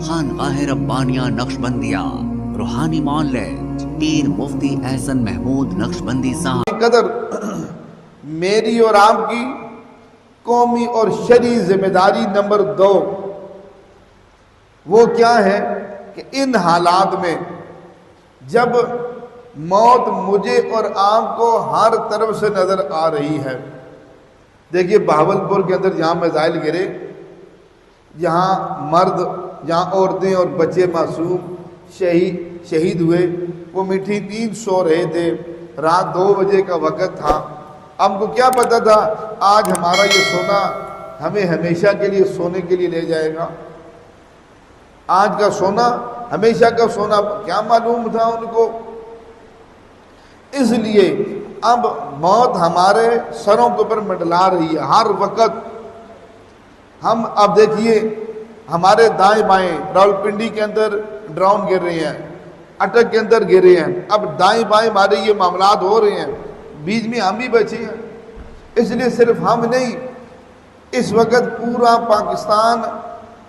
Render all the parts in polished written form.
خانقاہ ربانیہ نقشبندیہ روحانی معالج پیر مفتی احسن محمود نقشبندی صاحب قدر میری اور آپ کی قومی اور شرعی ذمہ داری نمبر 2 وہ کیا ہے کہ ان حالات میں جب موت مجھے اور آپ کو ہر طرف سے نظر آ رہی ہے. دیکھیے بہاولپور کے اندر جہاں میزائل گرے، جہاں مرد، جہاں عورتیں اور بچے معصوم شہید ہوئے، وہ میٹھی نیند سو رہے تھے. رات 2 بجے کا وقت تھا. ہم کو کیا پتا تھا آج ہمارا یہ سونا ہمیں ہمیشہ کے لیے سونے کے لیے لے جائے گا؟ آج کا سونا ہمیشہ کا سونا کیا معلوم تھا ان کو؟ اس لیے اب موت ہمارے سروں کے اوپر منڈلا رہی ہے ہر وقت. ہم اب دیکھیے ہمارے دائیں بائیں، راولپنڈی کے اندر ڈرون گر رہے ہیں، اٹک کے اندر گر رہے ہیں. اب دائیں بائیں ہمارے یہ معاملات ہو رہے ہیں، بیچ میں ہم ہی بچے ہیں. اس لیے صرف ہم نہیں، اس وقت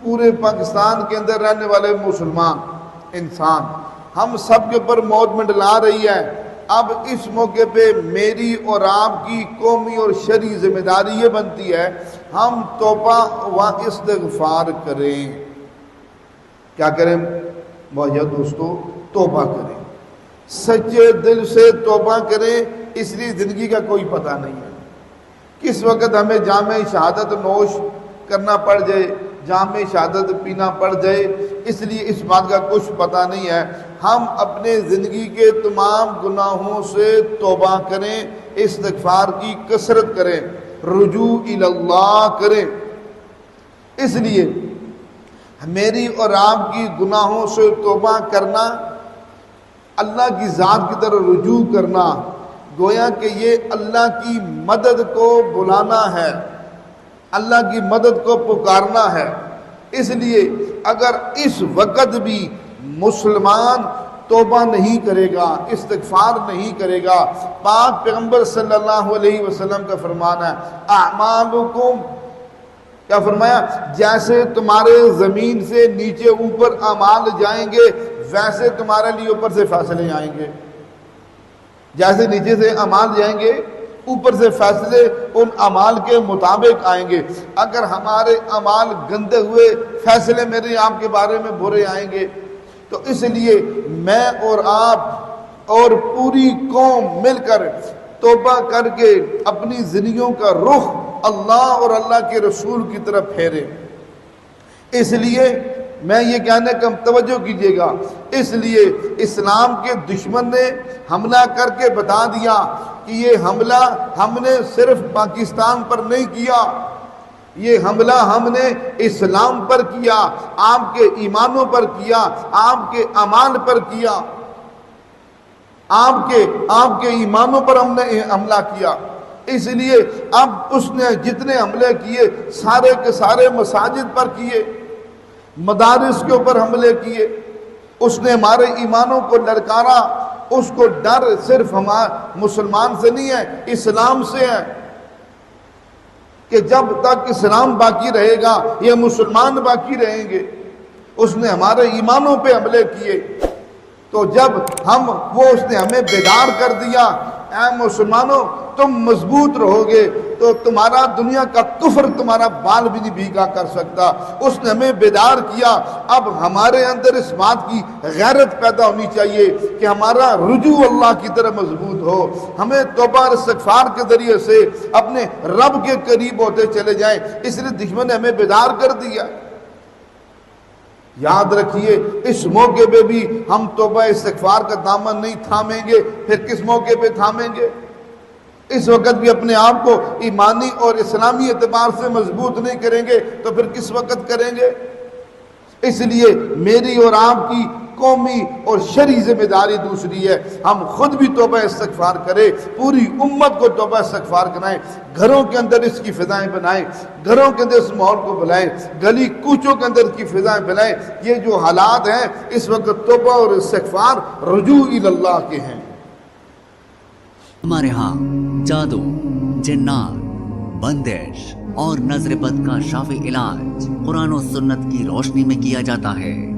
پورے پاکستان کے اندر رہنے والے مسلمان انسان، ہم سب کے اوپر موت منڈلا رہی ہے. اب اس موقع پہ میری اور آپ کی قومی اور شرعی ذمہ داری یہ بنتی ہے ہم توبہ و استغفار کریں. کیا کریں معزز دوستو؟ توبہ کریں، سچے دل سے توبہ کریں. اس لیے زندگی کا کوئی پتہ نہیں ہے، کس وقت ہمیں جام شہادت نوش کرنا پڑ جائے، جام شہادت پینا پڑ جائے. اس لیے اس بات کا کچھ پتہ نہیں ہے. ہم اپنے زندگی کے تمام گناہوں سے توبہ کریں، استغفار کی کثرت کریں، رجوع اللہ کریں. اس لیے میری اور آپ کی گناہوں سے توبہ کرنا، اللہ کی ذات کی طرف رجوع کرنا، گویا کہ یہ اللہ کی مدد کو بلانا ہے، اللہ کی مدد کو پکارنا ہے. اس لیے اگر اس وقت بھی مسلمان توبہ نہیں کرے گا، استغفار نہیں کرے گا، پاک پیغمبر صلی اللہ علیہ وسلم کا فرمان ہے اعمالکم، کیا فرمایا؟ جیسے تمہارے زمین سے نیچے اوپر اعمال جائیں گے ویسے تمہارے لیے اوپر سے فیصلے آئیں گے. جیسے نیچے سے اعمال جائیں گے اوپر سے فیصلے ان اعمال کے مطابق آئیں گے. اگر ہمارے اعمال گندے ہوئے فیصلے میرے آپ کے بارے میں برے آئیں گے. تو اس لیے میں اور آپ اور پوری قوم مل کر توبہ کر کے اپنی زندگیوں کا رخ اللہ اور اللہ کے رسول کی طرف پھیرے. اس لیے میں یہ کہنے کا توجہ کیجیے گا، اس لیے اسلام کے دشمن نے حملہ کر کے بتا دیا کہ یہ حملہ ہم نے صرف پاکستان پر نہیں کیا، یہ حملہ ہم نے اسلام پر کیا، آپ کے ایمانوں پر کیا، آپ کے اعمال پر کیا، آپ کے ایمانوں پر ہم نے حملہ کیا. اس لیے اب اس نے جتنے حملے کیے سارے کے سارے مساجد پر کیے، مدارس کے اوپر حملے کیے. اس نے ہمارے ایمانوں کو للکارا. اس کو ڈر صرف ہمارے مسلمان سے نہیں ہے، اسلام سے ہے کہ جب تک اسلام باقی رہے گا یہ مسلمان باقی رہیں گے. اس نے ہمارے ایمانوں پہ حملے کیے. تو جب اس نے ہمیں بیدار کر دیا، اے مسلمانوں تم مضبوط رہو گے تو تمہارا دنیا کا کفر تمہارا بال بھی نہیں بھیگا کر سکتا. اس نے ہمیں بیدار کیا. اب ہمارے اندر اس بات کی غیرت پیدا ہونی چاہیے کہ ہمارا رجوع اللہ کی طرف مضبوط ہو، ہمیں توبہ اور استغفار کے ذریعے سے اپنے رب کے قریب ہوتے چلے جائیں. اس لیے دشمن نے ہمیں بیدار کر دیا. یاد رکھیے اس موقع پہ بھی ہم توبہ استغفار کا دامن نہیں تھامیں گے پھر کس موقع پہ تھامیں گے؟ اس وقت بھی اپنے آپ کو ایمانی اور اسلامی اعتبار سے مضبوط نہیں کریں گے تو پھر کس وقت کریں گے؟ اس لیے میری اور آپ کی قومی اور شرعی ذمہ داری دوسری ہے، ہم خود بھی توبہ استغفار کریں، پوری امت کو توبہ استغفار کرائیں، گھروں کے اندر اس کی فضائیں بنائیں، گھروں کے اندر اس ماحول کو بلائیں، گلی کوچوں کے اندر کی فضائیں بنائیں. یہ جو حالات ہیں اس وقت توبہ اور استغفار رجوع اللہ کے ہیں. ہمارے ہاں جادو، جنات، بندش، اور نظر بد کا شافی علاج قرآن و سنت کی روشنی میں کیا جاتا ہے۔